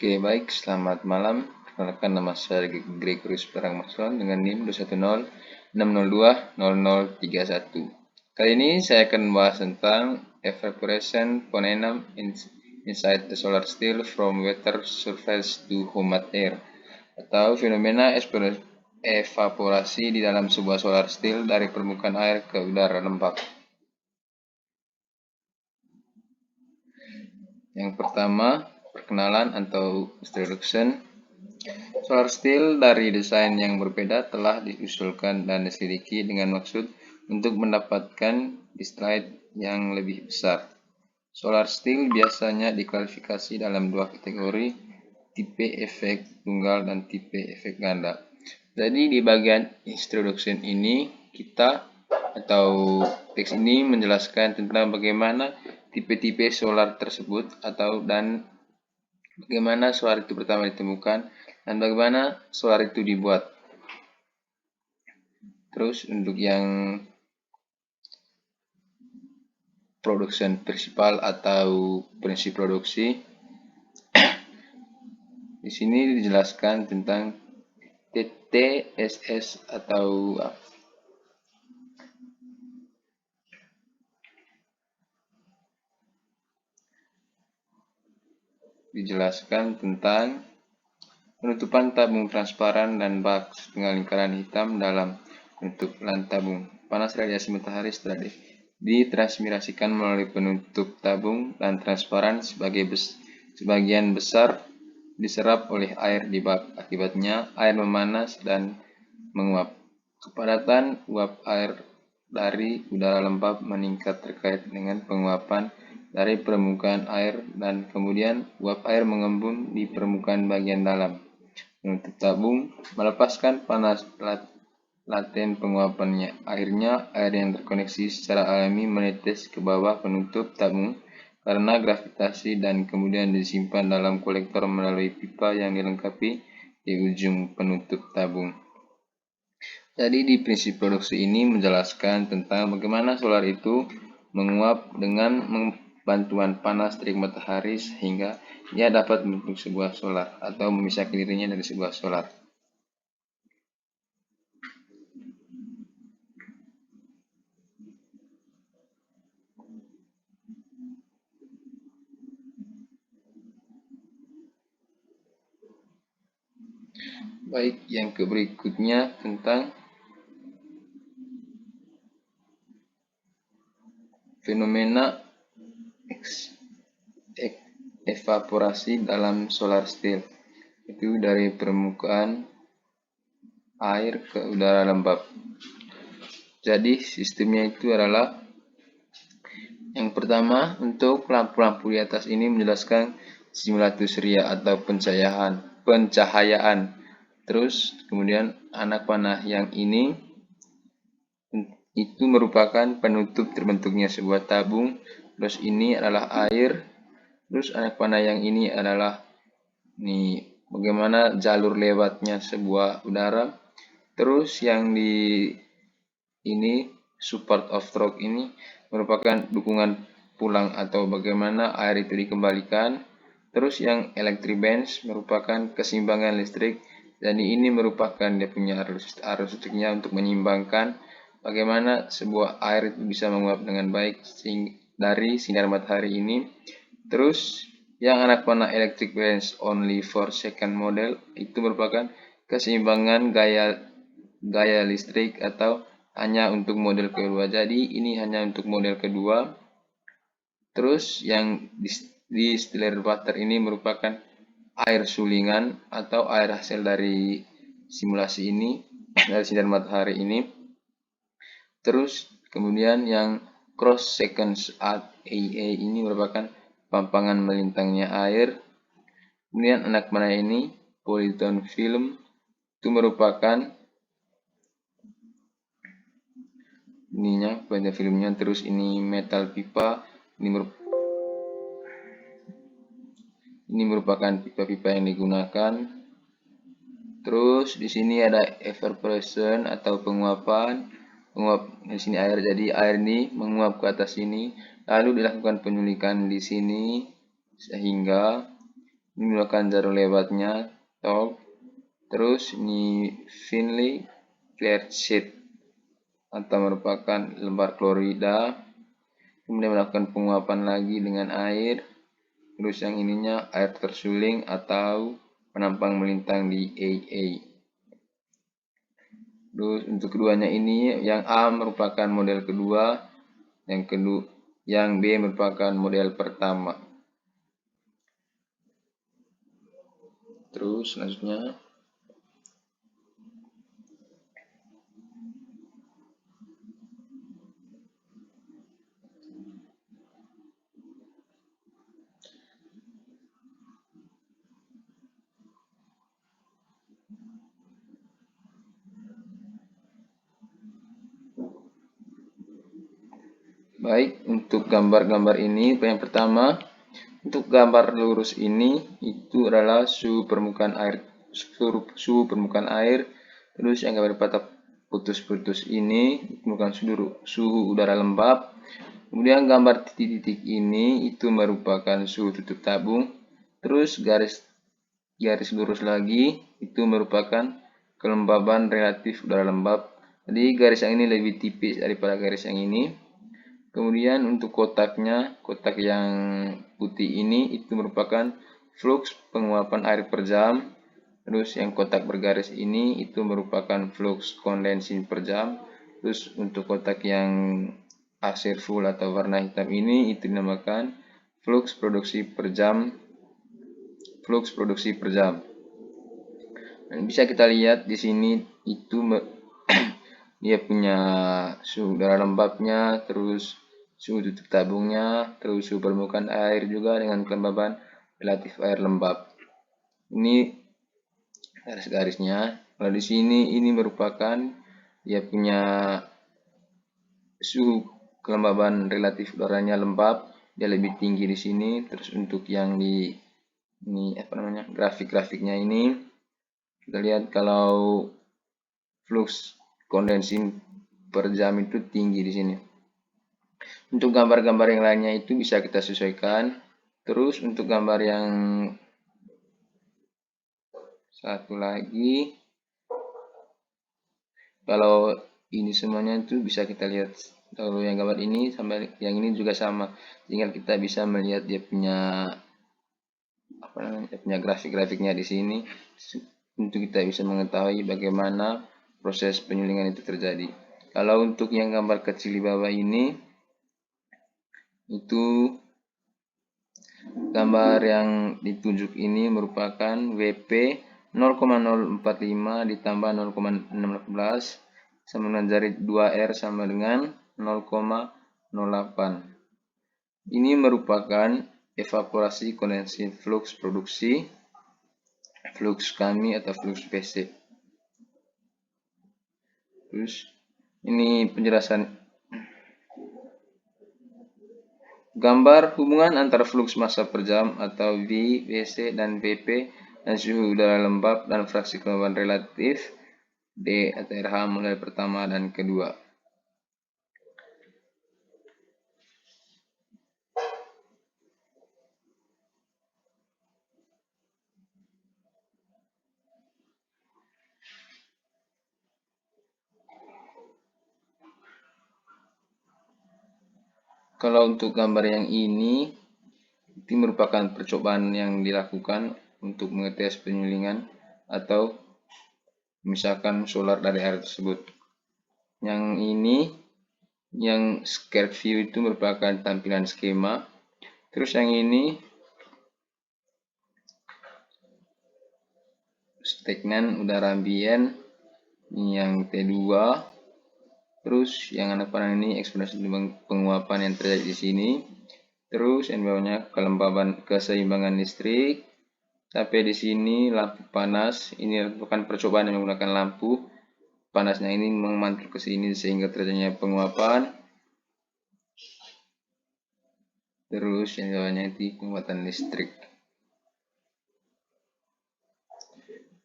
Oke, baik. Selamat malam. Perkenalkan, nama saya Gregorius Perang Maxwell dengan NIM 210602031. Kali ini saya akan membahas tentang evaporation phenomenon inside the solar steel from water surface to humid air, atau fenomena evaporasi di dalam sebuah solar steel dari permukaan air ke udara lembab. Yang pertama, perkenalan atau introduction. Solar steel dari desain yang berbeda telah diusulkan dan diselidiki dengan maksud untuk mendapatkan distillate yang lebih besar. Solar steel biasanya diklasifikasi dalam dua kategori, tipe efek tunggal dan tipe efek ganda. Jadi di bagian introduction ini teks ini menjelaskan tentang bagaimana tipe-tipe solar tersebut dan bagaimana solar itu pertama ditemukan dan bagaimana solar itu dibuat. Terus untuk yang production principle atau prinsip produksi, di sini dijelaskan tentang TSS atau dijelaskan tentang penutupan tabung transparan dan bak dengan lingkaran hitam dalam penutup lan tabung. Panas radiasi matahari setelah ditransmirasikan melalui penutup tabung dan transparan sebagian besar diserap oleh air di bak. Akibatnya air memanas dan menguap. Kepadatan uap air dari udara lembab meningkat terkait dengan penguapan dari permukaan air dan kemudian uap air mengembun di permukaan bagian dalam penutup tabung, melepaskan panas laten penguapannya. Akhirnya air yang terkoneksi secara alami menetes ke bawah penutup tabung karena gravitasi dan kemudian disimpan dalam kolektor melalui pipa yang dilengkapi di ujung penutup tabung. Jadi di prinsip produksi ini menjelaskan tentang bagaimana solar itu menguap dengan bantuan panas terik matahari sehingga ia dapat membentuk sebuah solar atau memisahkan dirinya dari sebuah solar. Baik, yang berikutnya tentang fenomena evaporasi dalam solar steel, itu dari permukaan air ke udara lembab. Jadi sistemnya itu adalah yang pertama, untuk lampu-lampu di atas ini menjelaskan simulatus ria atau pencahayaan. Terus kemudian anak panah yang ini itu merupakan penutup terbentuknya sebuah tabung. Terus ini adalah air. Terus anak panah yang ini adalah bagaimana jalur lewatnya sebuah udara. Terus yang di ini support of stroke ini merupakan dukungan pulang atau bagaimana air itu dikembalikan. Terus yang electric bench merupakan keseimbangan listrik. Jadi ini merupakan dia punya arus listriknya untuk menyeimbangkan bagaimana sebuah air itu bisa menguap dengan baik dari sinar matahari ini. Terus yang anak panah electric bench only for second model itu merupakan keseimbangan gaya listrik atau hanya untuk model kedua. Jadi ini hanya untuk model kedua. Terus yang distilled water ini merupakan air sulingan atau air hasil dari simulasi ini dari sinar matahari ini. Terus kemudian yang cross seconds at AA ini merupakan pampangan melintangnya air. Kemudian anak panah ini polyton film itu merupakan polyton filmnya. Terus ini metal pipa ini merupakan pipa-pipa yang digunakan. Terus di sini ada evaporation atau penguapan. Di sini air, jadi air ini menguap ke atas sini, lalu dilakukan penyulingan di sini sehingga Ini merupakan jarum lewatnya, torque. Terus ini Finley clear sheet atau merupakan lembar klorida. Kemudian melakukan penguapan lagi dengan air. Terus yang ininya air tersuling atau penampang melintang di AA. Terus untuk keduanya ini yang A merupakan model kedua, yang B merupakan model pertama. Terus selanjutnya baik, untuk gambar-gambar ini yang pertama, untuk gambar lurus ini itu adalah suhu permukaan air. Terus yang gambar patah putus-putus ini merupakan suhu udara lembab. Kemudian gambar titik-titik ini itu merupakan suhu tutup tabung. Terus garis lurus lagi itu merupakan kelembaban relatif udara lembab. Jadi garis yang ini lebih tipis daripada garis yang ini. Kemudian untuk kotaknya, kotak yang putih ini itu merupakan flux penguapan air per jam. Terus yang kotak bergaris ini itu merupakan flux kondensi per jam. Terus untuk kotak yang arsir full atau warna hitam ini itu dinamakan flux produksi per jam. Dan bisa kita lihat di sini itu dia punya suhu udara lembabnya, terus suhu tutup tabungnya, terus suhu permukaan air juga dengan kelembaban relatif air lembab. Ini garis-garisnya. Kalau di sini ini merupakan dia punya suhu kelembaban relatif udaranya lembab, dia lebih tinggi di sini. Terus untuk yang di ini grafik-grafiknya ini kita lihat kalau flux kondensi per jam itu tinggi di sini. Untuk gambar-gambar yang lainnya itu bisa kita sesuaikan. Terus untuk gambar yang satu lagi, kalau ini semuanya itu bisa kita lihat. Kalau yang gambar ini sampai yang ini juga sama, tinggal kita bisa melihat dia punya grafik-grafiknya di sini untuk kita bisa mengetahui bagaimana proses penyulingan itu terjadi. Kalau untuk yang gambar kecil di bawah ini, itu gambar yang ditunjuk ini merupakan WP 0,045 ditambah 0,616 sama dengan jari 2R sama dengan 0,08. Ini merupakan evaporasi kondensi flux produksi, flux kami atau flux PC. Terus ini penjelasan gambar hubungan antara flux massa per jam atau V, Vc, dan Vp dan suhu udara lembab dan fraksi kelembaban relatif D atau RH model pertama dan kedua. Kalau untuk gambar yang ini merupakan percobaan yang dilakukan untuk mengetes penyulingan atau misalkan solar dari air tersebut. Yang ini, yang square view itu merupakan tampilan skema. Terus yang ini stagnan udara ambien, ini yang T2. Terus yang ini eksponensi penguapan yang terjadi di sini. Terus yang bawahnya kelembaban keseimbangan listrik. Sampai di sini lampu panas. Ini merupakan percobaan yang menggunakan lampu. Panasnya ini memantul ke sini sehingga terjadinya penguapan. Terus yang bawahnya itu penguatan listrik.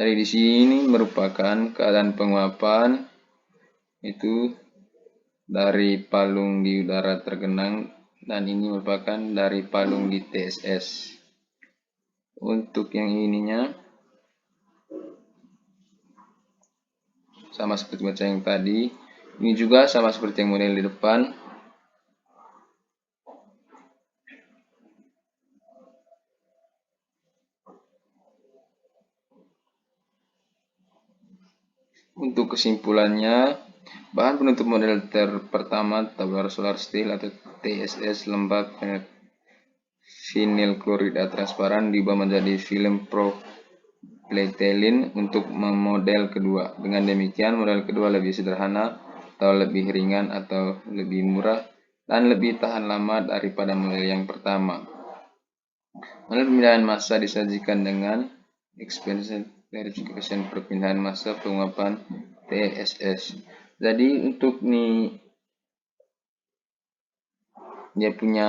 Dari di sini merupakan keadaan penguapan itu dari palung di udara tergenang dan ini merupakan dari palung di TSS. untuk yang ininya sama seperti macam yang tadi. Ini juga sama seperti yang model di depan. Untuk kesimpulannya, bahan penutup model pertama tablar solar steel atau TSS lembab vinyl klorida transparan diubah menjadi film polyethylene untuk model kedua. Dengan demikian, model kedua lebih sederhana atau lebih ringan atau lebih murah dan lebih tahan lama daripada model yang pertama. Model pemindahan massa disajikan dengan expansion verification perpindahan massa penguapan TSS. Jadi untuk nih dia punya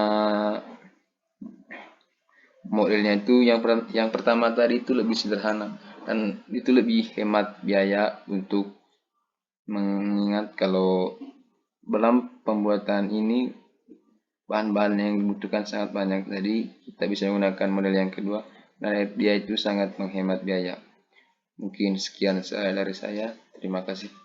modelnya itu yang pertama tadi itu lebih sederhana dan itu lebih hemat biaya, untuk mengingat kalau dalam pembuatan ini bahan-bahan yang dibutuhkan sangat banyak, jadi kita bisa menggunakan model yang kedua dan dia itu sangat menghemat biaya. Mungkin sekian dari saya, terima kasih.